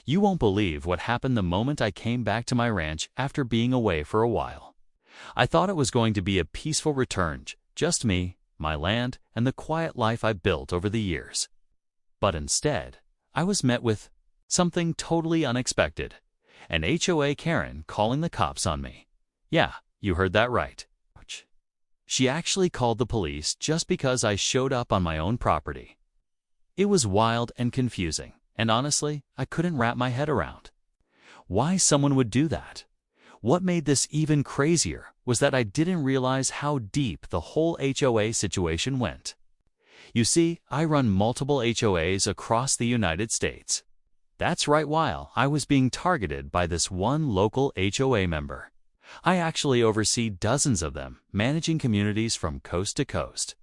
You won't believe what happened the moment I came back to my ranch after being away for a while. I thought it was going to be a peaceful return, just me, my land, and the quiet life I built over the years. But instead, I was met with something totally unexpected. An HOA Karen calling the cops on me. Yeah, you heard that right. She actually called the police just because I showed up on my own property. It was wild and confusing, and honestly, I couldn't wrap my head around why someone would do that. What made this even crazier was that I didn't realize how deep the whole HOA situation went. You see, I run multiple HOAs across the United States. That's right, while I was being targeted by this one local HOA member. I actually oversee dozens of them, managing communities from coast to coast.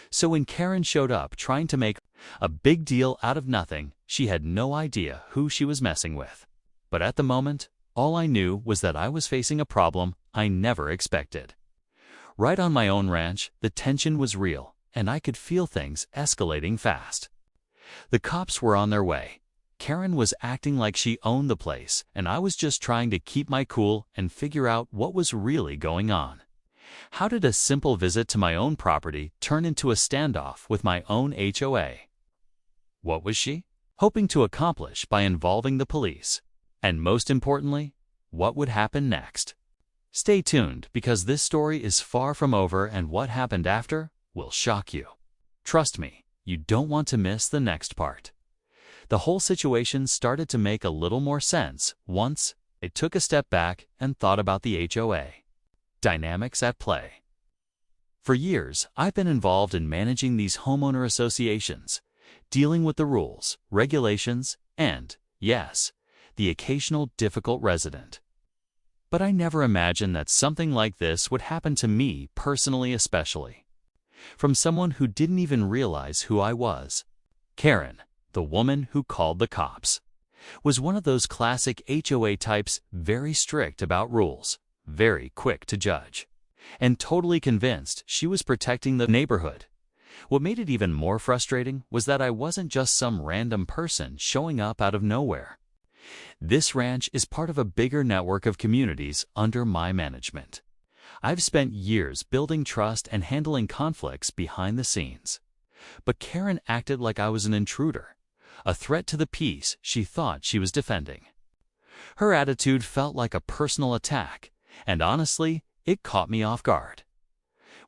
So when Karen showed up trying to make a big deal out of nothing, she had no idea who she was messing with. But at the moment, all I knew was that I was facing a problem I never expected. Right on my own ranch, the tension was real, and I could feel things escalating fast. The cops were on their way. Karen was acting like she owned the place, and I was just trying to keep my cool and figure out what was really going on. How did a simple visit to my own property turn into a standoff with my own HOA? What was she hoping to accomplish by involving the police? And most importantly, what would happen next? Stay tuned, because this story is far from over, and what happened after will shock you. Trust me, you don't want to miss the next part. The whole situation started to make a little more sense once I took a step back and thought about the HOA dynamics at play. For years, I've been involved in managing these homeowner associations, dealing with the rules, regulations, and, yes, the occasional difficult resident. But I never imagined that something like this would happen to me personally, especially from someone who didn't even realize who I was. Karen, the woman who called the cops, was one of those classic HOA types, very strict about rules, very quick to judge, and totally convinced she was protecting the neighborhood. What made it even more frustrating was that I wasn't just some random person showing up out of nowhere. This ranch is part of a bigger network of communities under my management. I've spent years building trust and handling conflicts behind the scenes. But Karen acted like I was an intruder, a threat to the peace she thought she was defending. Her attitude felt like a personal attack, and honestly, it caught me off guard.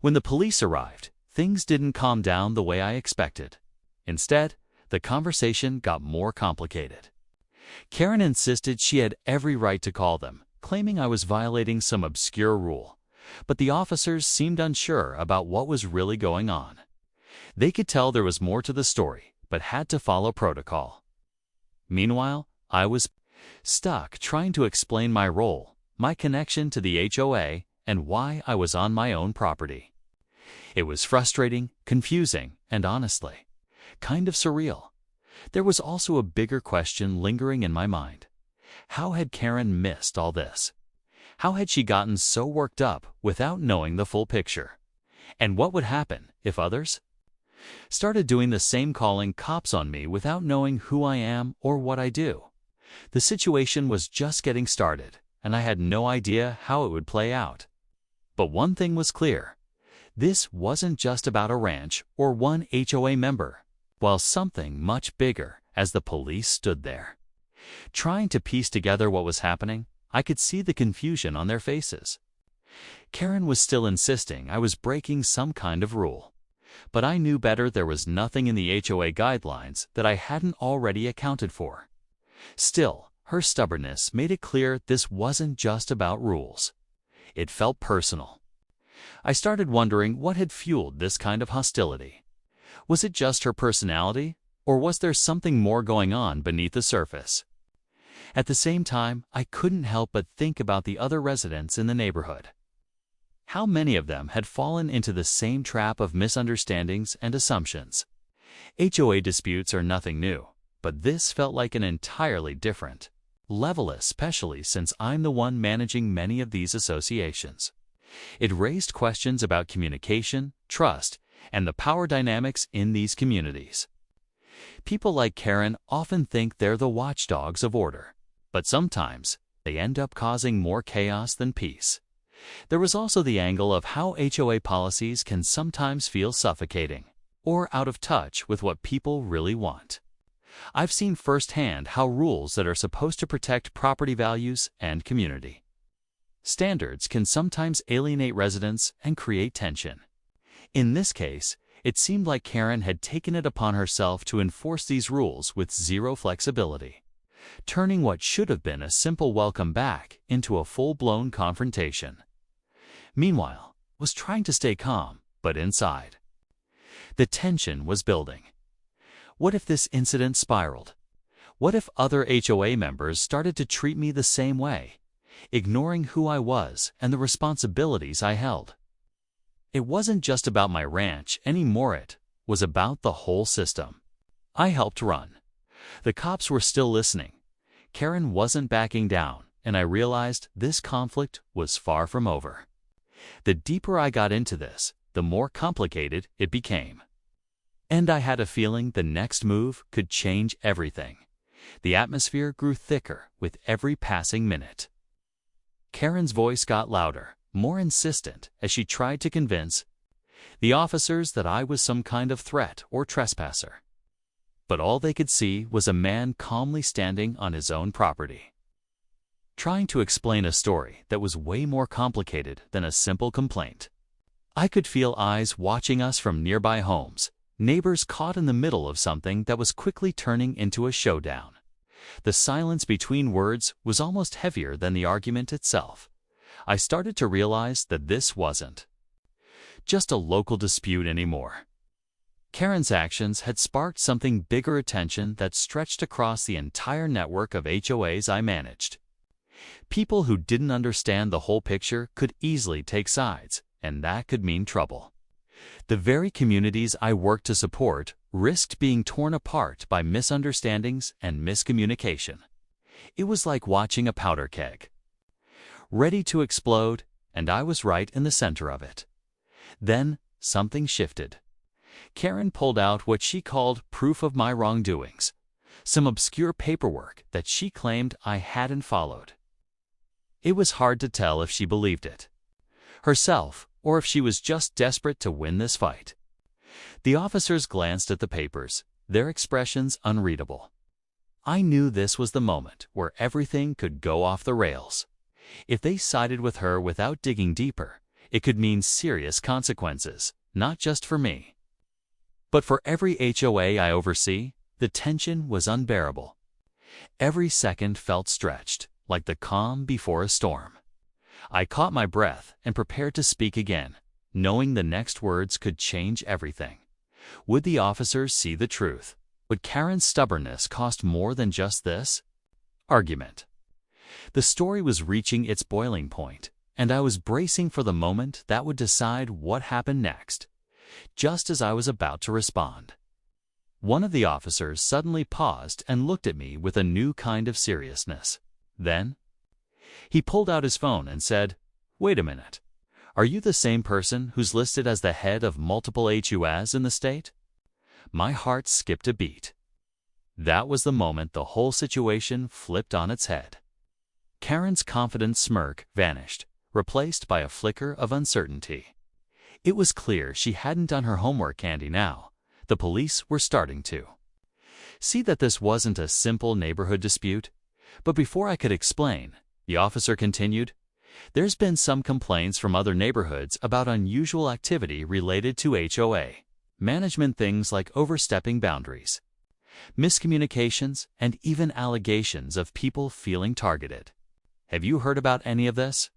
When the police arrived, things didn't calm down the way I expected. Instead, the conversation got more complicated. Karen insisted she had every right to call them, claiming I was violating some obscure rule. But the officers seemed unsure about what was really going on. They could tell there was more to the story, but had to follow protocol. Meanwhile, I was stuck trying to explain my role, my connection to the HOA, and why I was on my own property. It was frustrating, confusing, and honestly, kind of surreal. There was also a bigger question lingering in my mind. How had Karen missed all this? How had she gotten so worked up without knowing the full picture? And what would happen if others started doing the same, calling cops on me without knowing who I am or what I do? The situation was just getting started, and I had no idea how it would play out. But one thing was clear. This wasn't just about a ranch or one HOA member, while something much bigger, as the police stood there. Trying to piece together what was happening, I could see the confusion on their faces. Karen was still insisting I was breaking some kind of rule. But I knew better. There was nothing in the HOA guidelines that I hadn't already accounted for. Still, her stubbornness made it clear this wasn't just about rules. It felt personal. I started wondering what had fueled this kind of hostility. Was it just her personality, or was there something more going on beneath the surface? At the same time, I couldn't help but think about the other residents in the neighborhood. How many of them had fallen into the same trap of misunderstandings and assumptions? HOA disputes are nothing new, but this felt like an entirely different level, especially since I'm the one managing many of these associations. It raised questions about communication, trust, and the power dynamics in these communities. People like Karen often think they're the watchdogs of order, but sometimes they end up causing more chaos than peace. There was also the angle of how HOA policies can sometimes feel suffocating or out of touch with what people really want. I've seen firsthand how rules that are supposed to protect property values and community standards can sometimes alienate residents and create tension. In this case, it seemed like Karen had taken it upon herself to enforce these rules with zero flexibility, turning what should have been a simple welcome back into a full-blown confrontation. Meanwhile, I was trying to stay calm, but inside, the tension was building. What if this incident spiraled? What if other HOA members started to treat me the same way, ignoring who I was and the responsibilities I held? It wasn't just about my ranch anymore, it was about the whole system I helped run. The cops were still listening. Karen wasn't backing down, and I realized this conflict was far from over. The deeper I got into this, the more complicated it became. And I had a feeling the next move could change everything. The atmosphere grew thicker with every passing minute. Karen's voice got louder, more insistent, as she tried to convince the officers that I was some kind of threat or trespasser. But all they could see was a man calmly standing on his own property, trying to explain a story that was way more complicated than a simple complaint. I could feel eyes watching us from nearby homes, neighbors caught in the middle of something that was quickly turning into a showdown. The silence between words was almost heavier than the argument itself. I started to realize that this wasn't just a local dispute anymore. Karen's actions had sparked something bigger, attention that stretched across the entire network of HOAs I managed. People who didn't understand the whole picture could easily take sides, and that could mean trouble. The very communities I worked to support risked being torn apart by misunderstandings and miscommunication. It was like watching a powder keg, ready to explode, and I was right in the center of it. Then something shifted. Karen pulled out what she called proof of my wrongdoings, some obscure paperwork that she claimed I hadn't followed. It was hard to tell if she believed it herself or if she was just desperate to win this fight. The officers glanced at the papers, their expressions unreadable. I knew this was the moment where everything could go off the rails. If they sided with her without digging deeper, it could mean serious consequences, not just for me, but for every HOA I oversee. The tension was unbearable. Every second felt stretched, like the calm before a storm. I caught my breath and prepared to speak again, knowing the next words could change everything. Would the officers see the truth? Would Karen's stubbornness cost more than just this argument? The story was reaching its boiling point, and I was bracing for the moment that would decide what happened next. Just as I was about to respond, one of the officers suddenly paused and looked at me with a new kind of seriousness. Then he pulled out his phone and said, "Wait a minute. Are you the same person who's listed as the head of multiple HOAs in the state?" My heart skipped a beat. That was the moment the whole situation flipped on its head. Karen's confident smirk vanished, replaced by a flicker of uncertainty. It was clear she hadn't done her homework, and now the police were starting to see that this wasn't a simple neighborhood dispute. But before I could explain, the officer continued, "There's been some complaints from other neighborhoods about unusual activity related to HOA management, things like overstepping boundaries, miscommunications, and even allegations of people feeling targeted. Have you heard about any of this?"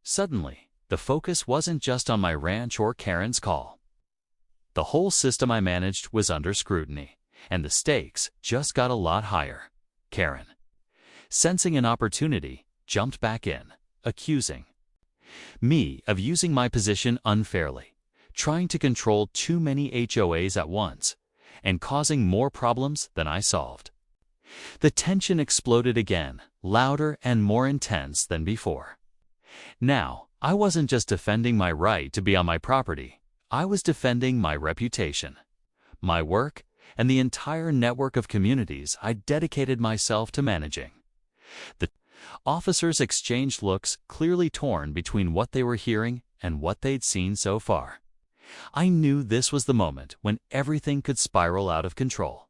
Suddenly, the focus wasn't just on my ranch or Karen's call. The whole system I managed was under scrutiny, and the stakes just got a lot higher. Karen, sensing an opportunity, jumped back in, accusing me of using my position unfairly, trying to control too many HOAs at once, and causing more problems than I solved. The tension exploded again, louder and more intense than before. Now, I wasn't just defending my right to be on my property. I was defending my reputation, my work, and the entire network of communities I dedicated myself to managing. The officers exchanged looks, clearly torn between what they were hearing and what they'd seen so far. I knew this was the moment when everything could spiral out of control.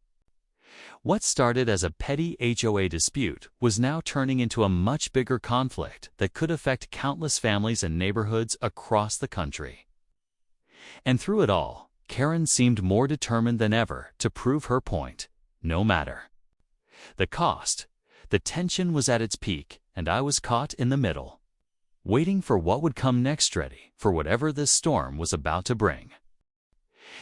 What started as a petty HOA dispute was now turning into a much bigger conflict that could affect countless families and neighborhoods across the country. And through it all, Karen seemed more determined than ever to prove her point, no matter the cost. The tension was at its peak, and I was caught in the middle, waiting for what would come next, ready for whatever this storm was about to bring.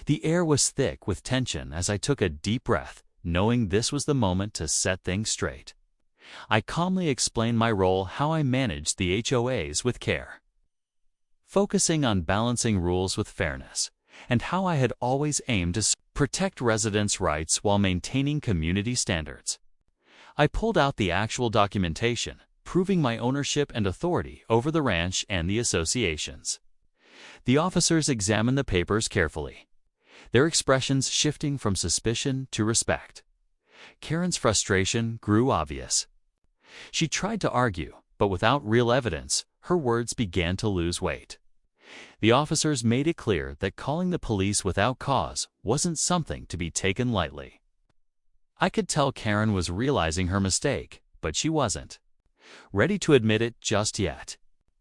The air was thick with tension as I took a deep breath, knowing this was the moment to set things straight. I calmly explained my role, how I managed the HOAs with care, focusing on balancing rules with fairness, and how I had always aimed to protect residents' rights while maintaining community standards. I pulled out the actual documentation, proving my ownership and authority over the ranch and the associations. The officers examined the papers carefully, their expressions shifting from suspicion to respect. Karen's frustration grew obvious. She tried to argue, but without real evidence, her words began to lose weight. The officers made it clear that calling the police without cause wasn't something to be taken lightly. I could tell Karen was realizing her mistake, but she wasn't ready to admit it just yet.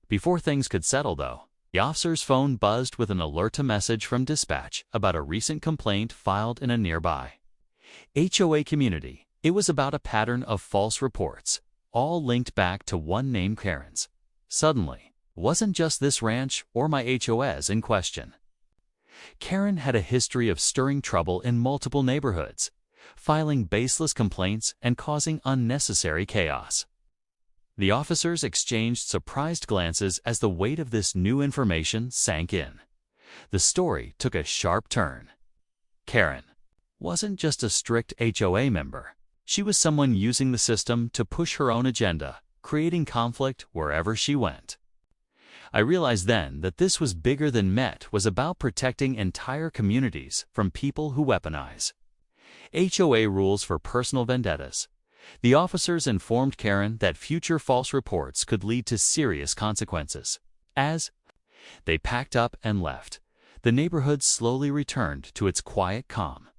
Before things could settle, though, the officer's phone buzzed with an alert message from dispatch about a recent complaint filed in a nearby HOA community. It was about a pattern of false reports, all linked back to one name, Karen's. Suddenly, it wasn't just this ranch or my HOAs in question. Karen had a history of stirring trouble in multiple neighborhoods, filing baseless complaints and causing unnecessary chaos. The officers exchanged surprised glances as the weight of this new information sank in. The story took a sharp turn. Karen wasn't just a strict HOA member. She was someone using the system to push her own agenda, creating conflict wherever she went. I realized then that this was bigger than was about protecting entire communities from people who weaponize HOA rules for personal vendettas. The officers informed Karen that future false reports could lead to serious consequences. As they packed up and left, the neighborhood slowly returned to its quiet calm.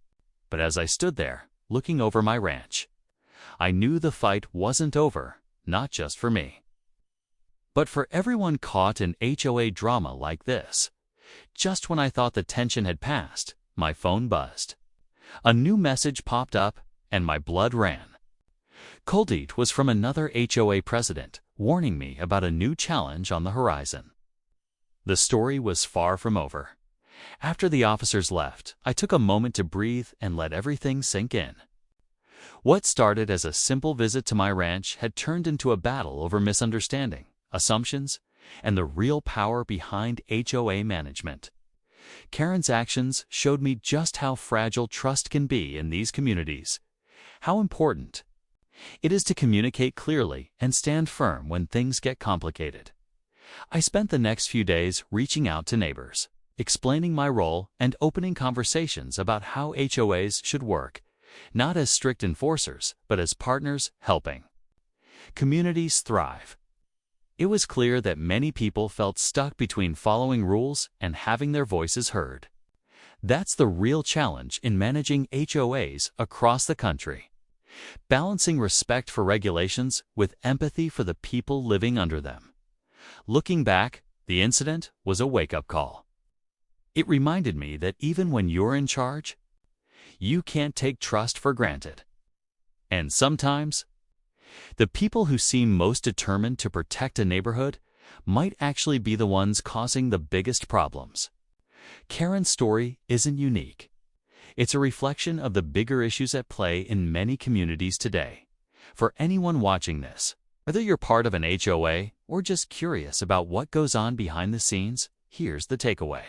But as I stood there, looking over my ranch, I knew the fight wasn't over, not just for me, but for everyone caught in HOA drama like this. Just when I thought the tension had passed, my phone buzzed. A new message popped up, and my blood ran. It was from another HOA president, warning me about a new challenge on the horizon. The story was far from over. After the officers left, I took a moment to breathe and let everything sink in. What started as a simple visit to my ranch had turned into a battle over misunderstanding, assumptions, and the real power behind HOA management. Karen's actions showed me just how fragile trust can be in these communities, how important it is to communicate clearly and stand firm when things get complicated. I spent the next few days reaching out to neighbors, explaining my role and opening conversations about how HOAs should work, not as strict enforcers, but as partners helping communities thrive. It was clear that many people felt stuck between following rules and having their voices heard. That's the real challenge in managing HOAs across the country. Balancing respect for regulations with empathy for the people living under them. Looking back, the incident was a wake-up call. It reminded me that even when you're in charge, you can't take trust for granted. And sometimes, the people who seem most determined to protect a neighborhood might actually be the ones causing the biggest problems. Karen's story isn't unique. It's a reflection of the bigger issues at play in many communities today. For anyone watching this, whether you're part of an HOA or just curious about what goes on behind the scenes, here's the takeaway.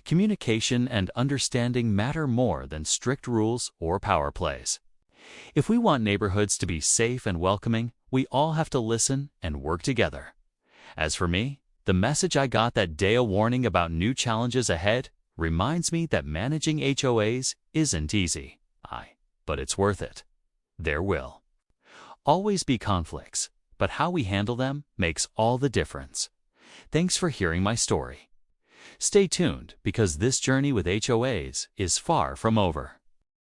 Communication and understanding matter more than strict rules or power plays. If we want neighborhoods to be safe and welcoming, we all have to listen and work together. As for me, the message I got that day, a warning about new challenges ahead, reminds me that managing HOAs isn't easy. But it's worth it. There will always be conflicts, but how we handle them makes all the difference. Thanks for hearing my story. Stay tuned because this journey with HOAs is far from over.